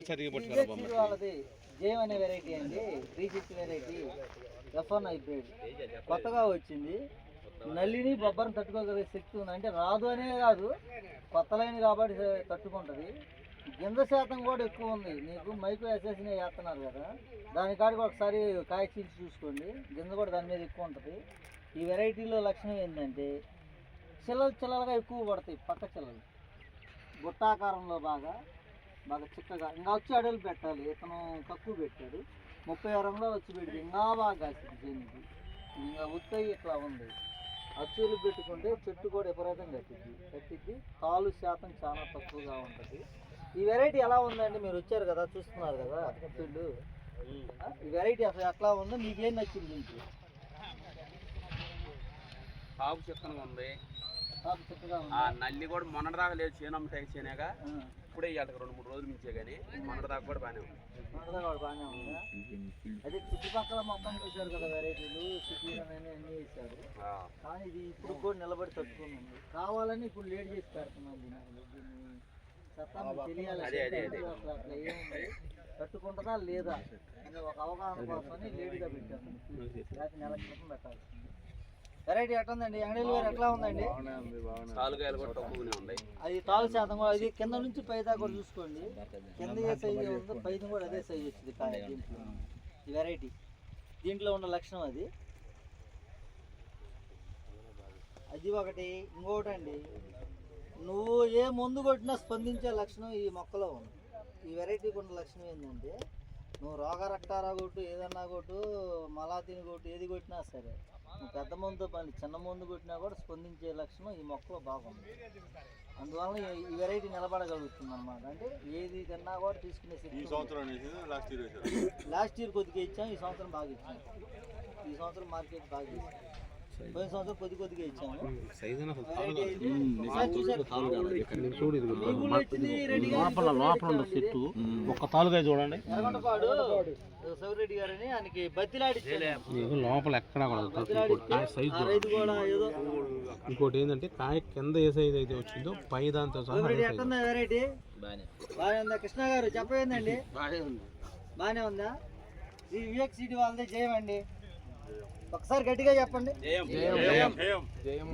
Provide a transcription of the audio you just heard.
వాళ్ళది జేమ్ అనే వెరైటీ అండి, 360 వెరైటీ F1 హైబ్రిడ్ కొత్తగా వచ్చింది. నల్లిని బొబ్బరం తట్టుకోగలిగే శక్తి ఉంది. అంటే రాదు అనే కాదు, కొత్త లైన్ కాబట్టి తట్టుకుంటుంది. గింజ శాతం కూడా ఎక్కువ ఉంది. నీకు మైక్రో ఎస్ఎస్ని వేస్తున్నారు కదా, దానికాడికి ఒకసారి కాయ చీల్చి చూసుకోండి, గింజ కూడా దాని మీద ఎక్కువ ఉంటుంది. ఈ వెరైటీలో లక్షణం ఏంటంటే చిల్లలుగా ఎక్కువ పడతాయి. పక్క చిల్లలు గుట్టాకారంలో బాగా చిక్కగా ఇంకా వచ్చి అడవులు పెట్టాలి. ఇతను తక్కువ పెట్టాడు, 30 రంగులో వచ్చి పెడితే ఇంకా బాగా కాసింది చేనికి. ఇంకా ఉత్తయి ఇట్లా ఉంది. అచ్చులు పెట్టుకుంటే చెట్టు కూడా విపరీతంగా కట్టిద్ది. కాలు శాతం చాలా తక్కువగా ఉంటుంది. ఈ వెరైటీ ఎలా ఉందండి? మీరు వచ్చారు కదా, చూస్తున్నారు కదా ఫీల్డ్. ఈ వెరైటీ అసలు ఎట్లా ఉందో, మీకేం నచ్చింది? దీనికి కాపు చిక్కగా ఉంది, నల్లి కూడా మొన్నటిదాకా లేదు. చేనమ్మ టైప్ చేనేగా ఇప్పుడే ఇవాళ 2-3 రోజులు మించే కానీ మొన్నటిదాకా కూడా బాగానే ఉంది. అదే చుట్టుపక్కల మొత్తం చూశారు కదా వెరైటీలు, సిటీలోనే అన్నీ వేసారు. కానీ ఇది ఇప్పుడు కూడా నిలబడి తట్టుకుని ఉంది. కావాలని ఇప్పుడు లేట్ చేసి పెడుతున్నాం. దీన్ని సత్తా తెలియాలి అసలు అట్లా ఏముంది, తట్టుకుంటుందా లేదా అనే ఒక అవగాహన కోసమని లేట్గా పెట్టాము. లేకపోతే నెల క్రితం పెట్టాలి. వెరైటీ ఎట్లా ఉందండి? అంగడీలు గారు ఎట్లా ఉందండి? అది తాలు శాతం కూడా, అది కింద నుంచి పై దాకా కూడా చూసుకోండి. కింద ఏ సైజు ఉందో పైన కూడా అదే సైజు వచ్చింది కాయ. దీంట్లో ఈ వెరైటీ దీంట్లో ఉన్న లక్షణం అది ఒకటి. ఇంకొకటి అండి, నువ్వు ఏ మందు కొట్టినా స్పందించే లక్షణం ఈ మొక్కలో ఉంది. ఈ వెరైటీకి ఉన్న లక్షణం ఏంటంటే, నువ్వు రోగరక్తారా కొట్టు, ఏదన్నా కొట్టు, మలాతిని కొట్టు, ఏది కొట్టినా సరే, నువ్వు పెద్ద మందుతో పని చిన్న మందు కొట్టినా కూడా స్పందించే లక్షణం ఈ మొక్కలో బాగుంది. అందువల్ల ఈ వెరైటీ నిలబడగలుగుతుంది అన్నమాట. అంటే ఏది తిన్నా కూడా తీసుకునే శక్తి. లాస్ట్ ఇయర్ కొద్దిగా ఇచ్చాం, ఈ సంవత్సరం బాగా ఇచ్చాం. ఈ సంవత్సరం మార్కెట్ బాగా ఇచ్చాం. పోయిన సంవత్సరం కొద్దిగా ఇచ్చాము. ఒక్క తాలుగా చూడండి. సౌరెడ్డి గారని ఆయనకి బతిలాడి లోపల ఎక్కడ ఇంకోటి ఏంటంటే కాయ కింద ఏ సైజ్ అయితే వచ్చిందో పై దాంతో వెరైటీ బాగానే ఉందా? కృష్ణ గారు చెప్పేందండి? బాగానే ఉందా? ఈ విఎక్సిటీ వాళ్ళదే జయమండి. ఒకసారి గట్టిగా చెప్పండి. జయం